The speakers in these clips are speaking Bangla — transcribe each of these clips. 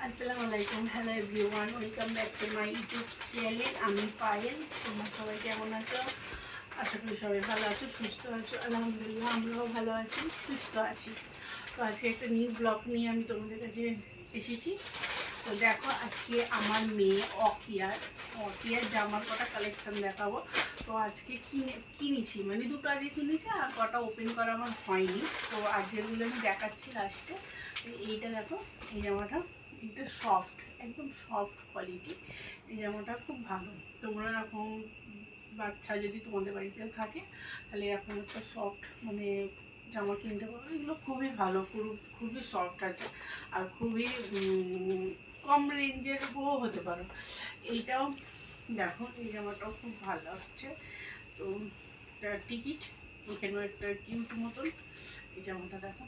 আসসালামু আলাইকুম, hello everyone, welcome back to my YouTube channel. আমি পায়েল। তোমরা সবাই কেমন আছো? আশা করি সবাই ভালো আছো, সুস্থ আছো। আলহামদুলিল্লাহ, আমরাও ভালো আছি, সুস্থ আছি। তো আজকে একটা নিউ ব্লগ নিয়ে আমি তোমাদের কাছে এসেছি। তো দেখো, আজকে আমার মেয়ে অকিয়ার জামার কটা কালেকশান দেখাবো। তো আজকে কিনেছি, মানে দুটো আজকে কিনেছি, আর কটা ওপেন করা আমার হয়নি। তো আজকেরগুলো আমি দেখাচ্ছি লাস্টে। এইটা দেখো, এই জামাটা, এটা সফট, একদম সফট কোয়ালিটি। এই জামাটা খুব ভালো। তোমরা এরকম বাচ্চা যদি তোমাদের বাড়িতেও থাকে, তাহলে এরকম একটা সফট মানে জামা কিনতে পারো। এগুলো খুবই ভালো, খুবই সফট আছে, আর খুবই কম রেঞ্জের হতে পারো। এইটাও দেখো, এই জামাটাও খুব ভালো হচ্ছে। তো টিকিট এখানেও একটা কিউট মতন। এই জামাটা দেখো,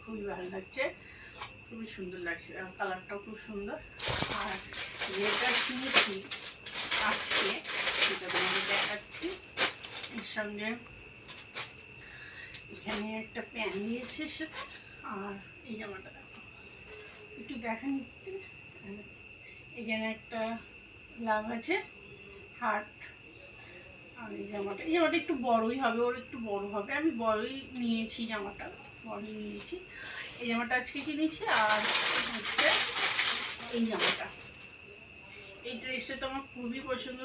খুবই ভালো লাগছে, খুবই সুন্দর লাগছে, কালারটাও খুব সুন্দর। আর যেটা কিনেছি আজকে সেটা তোমাদের দেখাচ্ছি। এর সঙ্গে এখানে একটা প্যান্ট নিয়েছে সেটা। আর এই জামাটা দেখো, একটু দেখা নিতে, এখানে একটা লাভ আছে, হার্ট। আর এই জামাটা একটু বড়ই হবে, ওর একটু বড় হবে। আমি বড়ই নিয়েছি, জামাটা বড়ই নিয়েছি। এই জামাটা আজকে কিনেছি। আর হচ্ছে এই জামাটা, এই ড্রেসটা তো আমার খুবই পছন্দ,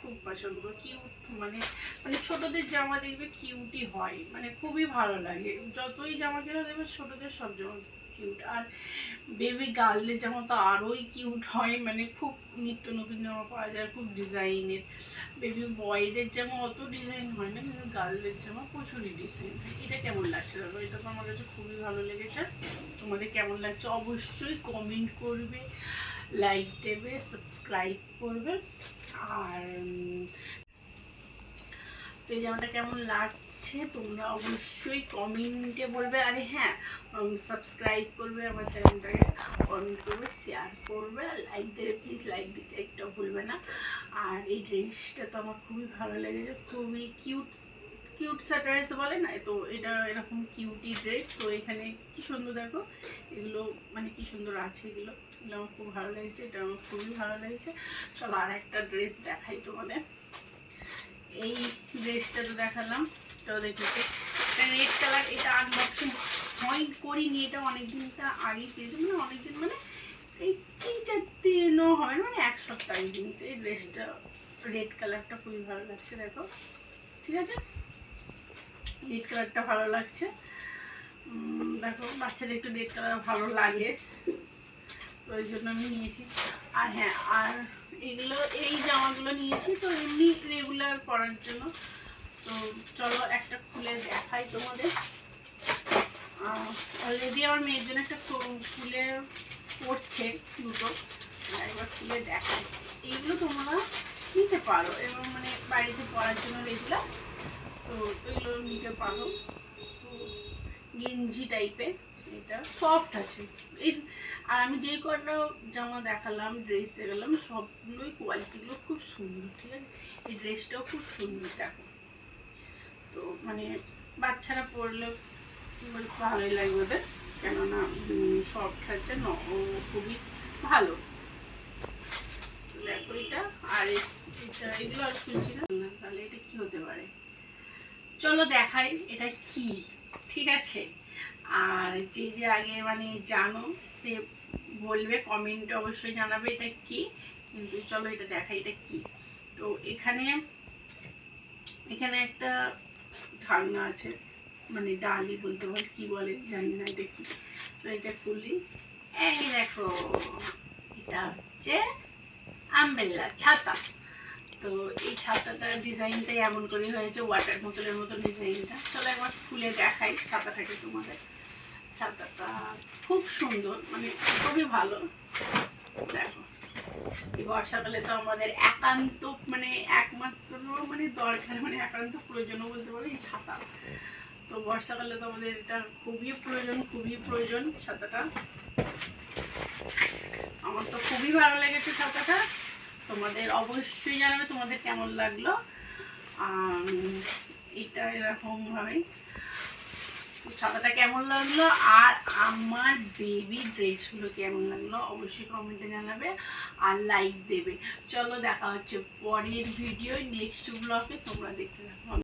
খুব পছন্দ। কিউট, মানে মানে ছোটদের জামা দেখবে কিউটই হয়, মানে খুবই ভালো লাগে। যতই জামা কেনা দেখবে ছোটদের সব জামা কিউট। আর বেবি গার্লদের জামা তো আরোই কিউট হয়, মানে খুব নিত্য নতুন জামা পাওয়া যায়, খুব ডিজাইনের। বেবি বয়দের জামা অত ডিজাইন হয় না, কিন্তু গার্লদের জামা প্রচুরই ডিজাইন হয়। এটা কেমন লাগছে দাদা? এটা তো আমার কাছে খুবই ভালো লেগেছে। তোমাদের কেমন লাগছে অবশ্যই কমেন্ট করবে, লাইক দেবে, সাবস্ক্রাইব করবে। আর তো এই জামাটা কেমন লাগছে তোমরা অবশ্যই কমেন্টে বলবে। আরে হ্যাঁ, সাবস্ক্রাইব করবে আমার চ্যানেলটাকে, কমেন্ট করবে, শেয়ার করবে, লাইক দেবে প্লিজ, লাইক দিতে একটাও ভুলবে না। আর এই ড্রেসটা তো আমার খুবই ভালো লেগেছে, খুবই কিউট স্যাটারাইজ বলে না, তো এটা এরকম কিউটি ড্রেস। তো এখানে কি সুন্দর দেখো, এগুলো মানে কি সুন্দর আছে, এগুলো আমার খুব ভালো লেগেছে, এটা আমার খুবই ভালো লেগেছে। চলো আর একটা ড্রেস দেখাই তোমাদের। এই ড্রেসটা তো দেখালাম, তো দেখেছি এটা রেড কালার। এটা আনবক্সিং করিনি, এটা অনেকদিনটা আগে কিনেছি, মানে অনেকদিন মানে এই 3-4 দিনও হয়, মানে এক সপ্তাহ আগে কিনেছি। এই ড্রেসটা রেড কালারটা খুবই ভালো লাগছে, দেখো ঠিক আছে, রেড কালারটা ভালো লাগছে। দেখো, বাচ্চাদের একটু রেড কালার ভালো লাগে, তো ওই জন্য আমি নিয়েছি। আর হ্যাঁ, আর এগুলো, এই জামাগুলো নিয়েছি তো এমনি রেগুলার পরার জন্য। তো চলো একটা খুলে দেখাই তোমাদের। অলরেডি আমার মেয়ের জন্য একটা খুলে পড়ছে দুটো, একবার খুলে দেখাই। এইগুলো তোমরা নিতে পারো, এবং মানে বাড়িতে পরার জন্য রেগুলার, তো এগুলো নিতে পারো। তো গেঞ্জি টাইপের, এটা সফট আছে। এই আর আমি যেই কটা জামা দেখালাম, ড্রেস দেখালাম, সবগুলোই কোয়ালিটিগুলো খুব সুন্দর, ঠিক আছে। এই ড্রেসটাও খুব সুন্দর দেখো, তো মানে বাচ্চারা পরলে বেশ ভালোই লাগবে ওদের, কেননা সফট আছে, খুবই ভালো। দেখো এটা, আর এটা, এগুলো আর শুনছি না, তাহলে এটা কি হতে পারে, চলো দেখাই এটা কি, ঠিক আছে। আর যে যে আগে মানে জানো সে বলবে, কমেন্টে অবশ্যই জানাবে এটা কি। কিন্তু চলো এটা দেখাই এটা কি। তো এখানে এখানে একটা ঢাকনা আছে, মানে ডালি বলতে পারি, কি বলে জানি না এটা কি। তো এটা খুলি, এই দেখো, এটা হচ্ছে আমব্রেলা, ছাতা। তো এই ছাতাটার ডিজাইনটাই এমন করে হয়েছে, ওয়াটার বোতলের মতো ডিজাইনটা। চলো একবার খুলে দেখাই ছাতাটাকে তোমাদের। ছাতাটা খুব সুন্দর, মানে খুবই ভালো। দেখো, এই বর্ষাকালে তো আমাদের একান্ত মানে একমাত্র মানে দরকার, মানে একান্ত প্রয়োজন বলতে পারো এই ছাতা। তো বর্ষাকালে তো আমাদের এটা খুবই প্রয়োজন ছাতাটা। আমার তো খুবই ভালো লেগেছে ছাতাটা, তোমাদের অবশ্যই জানাবে তোমাদের কেমন লাগলো। এটা এরকম ভাবে ছাতাটা কেমন লাগলো আর আমার বেবি ড্রেসগুলো কেমন লাগলো অবশ্যই কমেন্টে জানাবে আর লাইক দেবে। চলো দেখা হচ্ছে পরের ভিডিও নেক্সট ব্লগে, তোমরা দেখতে থাকো।